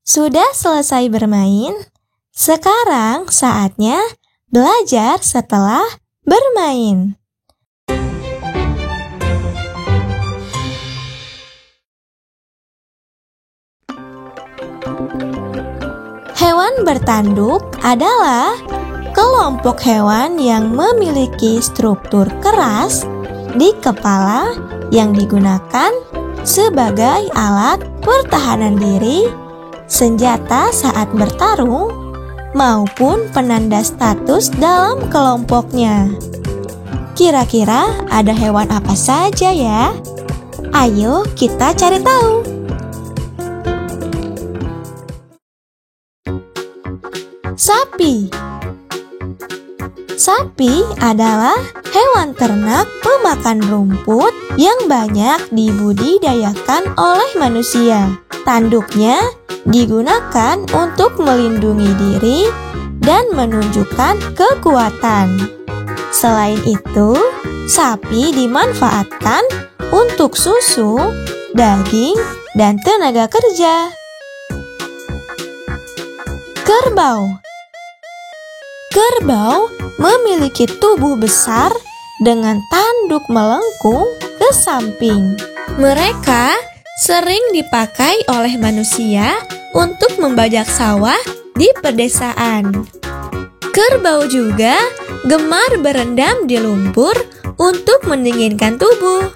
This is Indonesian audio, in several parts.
Sudah selesai bermain? Sekarang saatnya belajar setelah bermain. Hewan bertanduk adalah kelompok hewan yang memiliki struktur keras di kepala yang digunakan sebagai alat pertahanan diri, senjata saat bertarung, maupun penanda status dalam kelompoknya. Kira-kira ada hewan apa saja ya? Ayo kita cari tahu. Sapi. Sapi adalah hewan ternak pemakan rumput yang banyak dibudidayakan oleh manusia. Tanduknya digunakan untuk melindungi diri dan menunjukkan kekuatan. Selain itu, sapi dimanfaatkan untuk susu, daging, dan tenaga kerja. Kerbau. Kerbau memiliki tubuh besar dengan tanduk melengkung ke samping. Mereka sering dipakai oleh manusia untuk membajak sawah di pedesaan. Kerbau juga gemar berendam di lumpur untuk mendinginkan tubuh.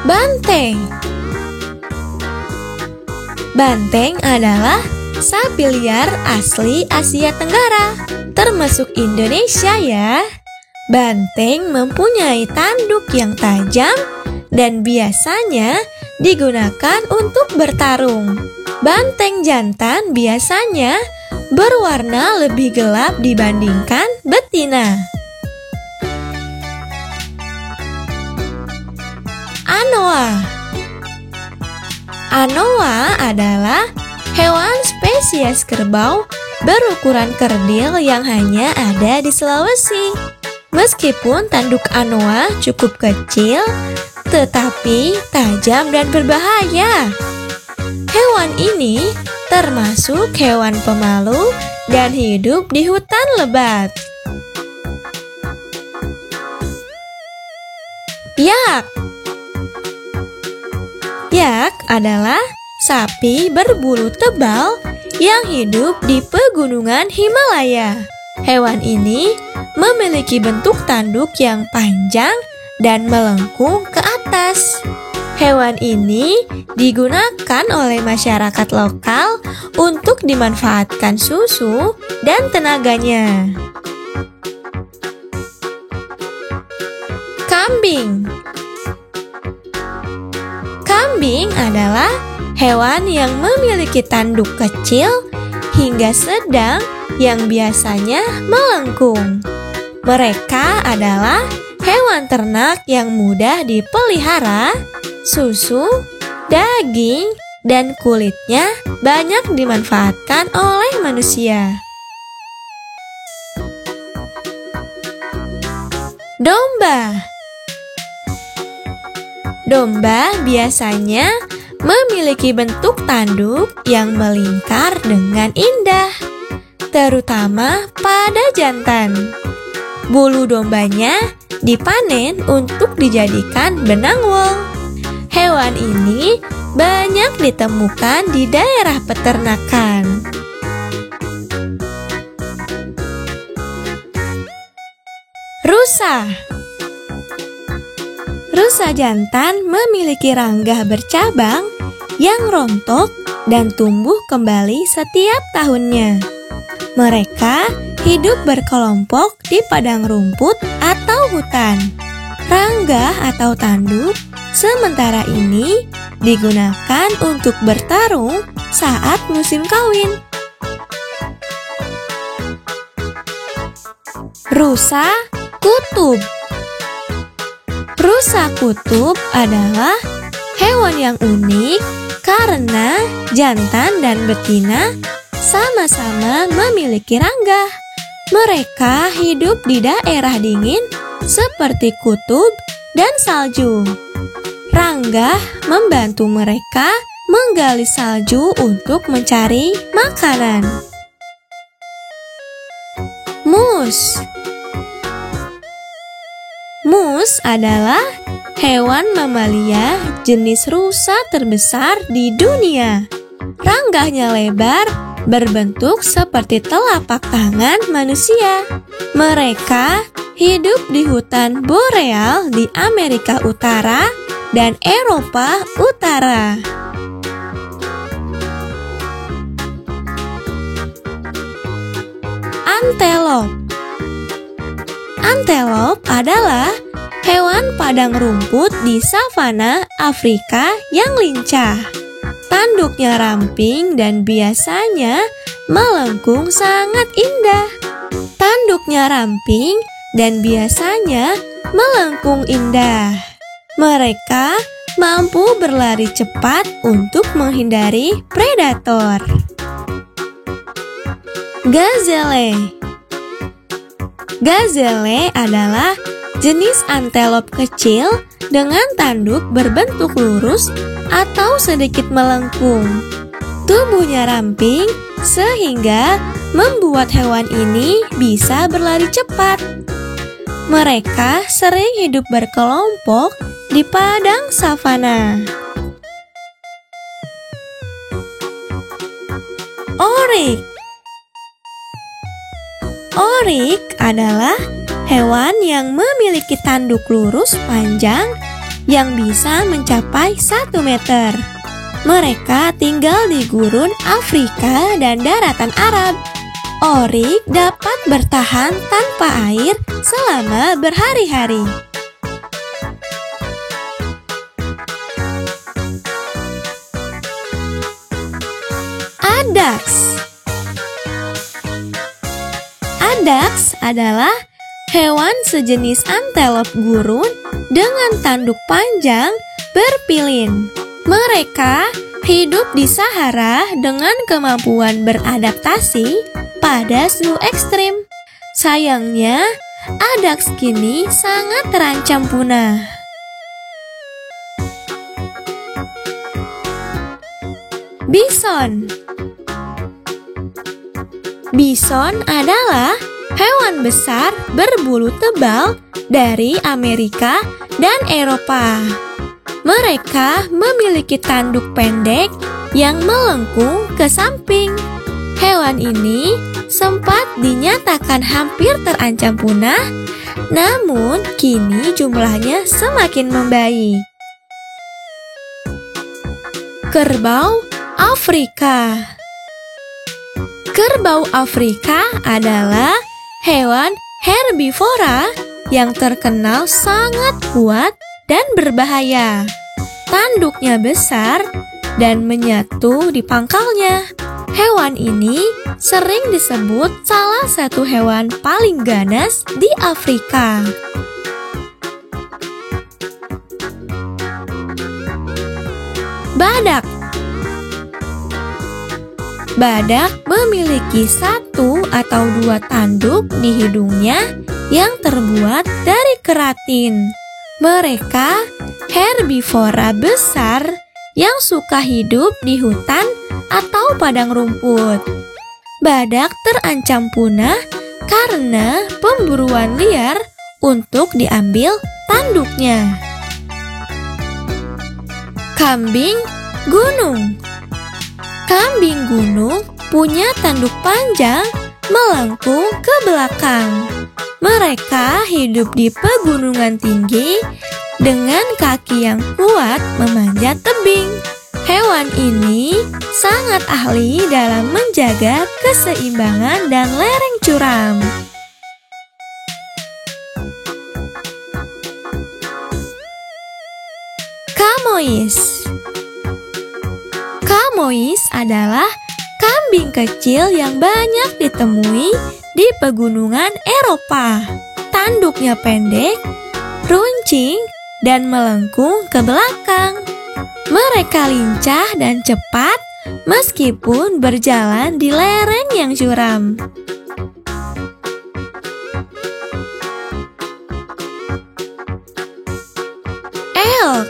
Banteng. Banteng adalah sapi liar asli Asia Tenggara, termasuk Indonesia ya. Banteng mempunyai tanduk yang tajam dan biasanya digunakan untuk bertarung. Banteng jantan biasanya berwarna lebih gelap dibandingkan betina. Anoa. Anoa adalah hewan spesies kerbau berukuran kerdil yang hanya ada di Sulawesi. Meskipun tanduk anoa cukup kecil, tetapi tajam dan berbahaya. Hewan ini termasuk hewan pemalu dan hidup di hutan lebat. Yak. Yak adalah sapi berbulu tebal yang hidup di pegunungan Himalaya. Hewan ini memiliki bentuk tanduk yang panjang dan melengkung ke atas. Hewan ini digunakan oleh masyarakat lokal untuk dimanfaatkan susu dan tenaganya. Kambing. Kambing adalah hewan yang memiliki tanduk kecil hingga sedang yang biasanya melengkung. Mereka adalah hewan ternak yang mudah dipelihara, susu, daging, dan kulitnya banyak dimanfaatkan oleh manusia. Domba. Domba biasanya memiliki bentuk tanduk yang melingkar dengan indah, terutama pada jantan. Bulu dombanya dipanen untuk dijadikan benang wol. Hewan ini banyak ditemukan di daerah peternakan. Rusa. Rusa jantan memiliki rangga bercabang yang rontok dan tumbuh kembali setiap tahunnya. Mereka hidup berkelompok di padang rumput atau hutan. Rangga atau tanduk sementara ini digunakan untuk bertarung saat musim kawin. Rusa kutub. Rusa kutub adalah hewan yang unik karena jantan dan betina sama-sama memiliki rangga. Mereka hidup di daerah dingin seperti kutub dan salju. Rangga Ranggah membantu mereka menggali salju untuk mencari makanan. Mus. Mus adalah hewan mamalia jenis rusa terbesar di dunia. Ranggahnya lebar, berbentuk seperti telapak tangan manusia. Mereka hidup di hutan boreal di Amerika Utara dan Eropa Utara. Antelop. Antelop adalah hewan padang rumput di savana Afrika yang lincah. Tanduknya ramping dan biasanya melengkung sangat indah. Tanduknya ramping dan biasanya melengkung indah. Mereka mampu berlari cepat untuk menghindari predator. Gazelle. Gazelle adalah jenis antelop kecil dengan tanduk berbentuk lurus atau sedikit melengkung. Tubuhnya ramping sehingga membuat hewan ini bisa berlari cepat. Mereka sering hidup berkelompok di padang savana. Oryx. Oryx adalah hewan yang memiliki tanduk lurus panjang yang bisa mencapai 1 meter. Mereka tinggal di gurun Afrika dan daratan Arab. Oryx dapat bertahan tanpa air selama berhari-hari. Adaks. Adaks adalah hewan sejenis antelop gurun dengan tanduk panjang berpilin. Mereka hidup di Sahara dengan kemampuan beradaptasi pada suhu ekstrim. Sayangnya, adaks kini sangat terancam punah. Bison. Bison adalah hewan besar berbulu tebal dari Amerika dan Eropa. Mereka memiliki tanduk pendek yang melengkung ke samping. Hewan ini sempat dinyatakan hampir terancam punah, namun kini jumlahnya semakin membaik. Kerbau Afrika. Kerbau Afrika adalah hewan herbivora yang terkenal sangat kuat dan berbahaya. Tanduknya besar dan menyatu di pangkalnya. Hewan ini sering disebut salah satu hewan paling ganas di Afrika. Badak. Badak memiliki 1 atau 2 tanduk di hidungnya yang terbuat dari keratin. Mereka herbivora besar yang suka hidup di hutan atau padang rumput. Badak terancam punah karena pemburuan liar untuk diambil tanduknya. Kambing gunung. Kambing gunung punya tanduk panjang melengkung ke belakang. Mereka hidup di pegunungan tinggi dengan kaki yang kuat memanjat tebing. Hewan ini sangat ahli dalam menjaga keseimbangan dan lereng curam. Kamois. Kamois adalah kambing kecil yang banyak ditemui di pegunungan Eropa. Tanduknya pendek, runcing, dan melengkung ke belakang. Mereka lincah dan cepat meskipun berjalan di lereng yang curam. Elk.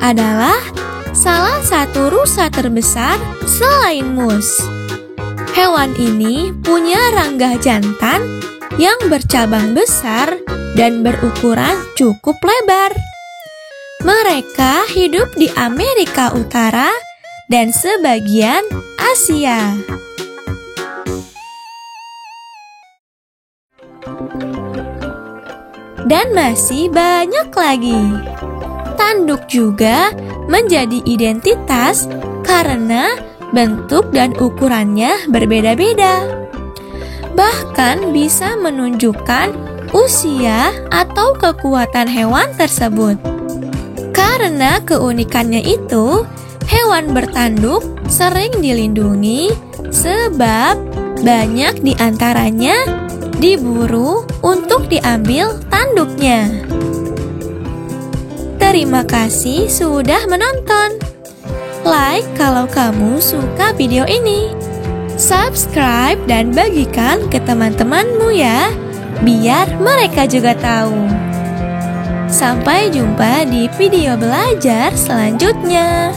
adalah salah satu rusa terbesar selain mus. Hewan ini punya rangga jantan yang bercabang besar dan berukuran cukup lebar. Mereka hidup di Amerika Utara dan sebagian Asia. Dan masih banyak lagi. Tanduk juga menjadi identitas karena bentuk dan ukurannya berbeda-beda. Bahkan bisa menunjukkan usia atau kekuatan hewan tersebut. Karena keunikannya itu, hewan bertanduk sering dilindungi sebab banyak di antaranya diburu untuk diambil tanduknya. Terima kasih sudah menonton. Like kalau kamu suka video ini. Subscribe dan bagikan ke teman-temanmu ya, biar mereka juga tahu. Sampai jumpa di video belajar selanjutnya.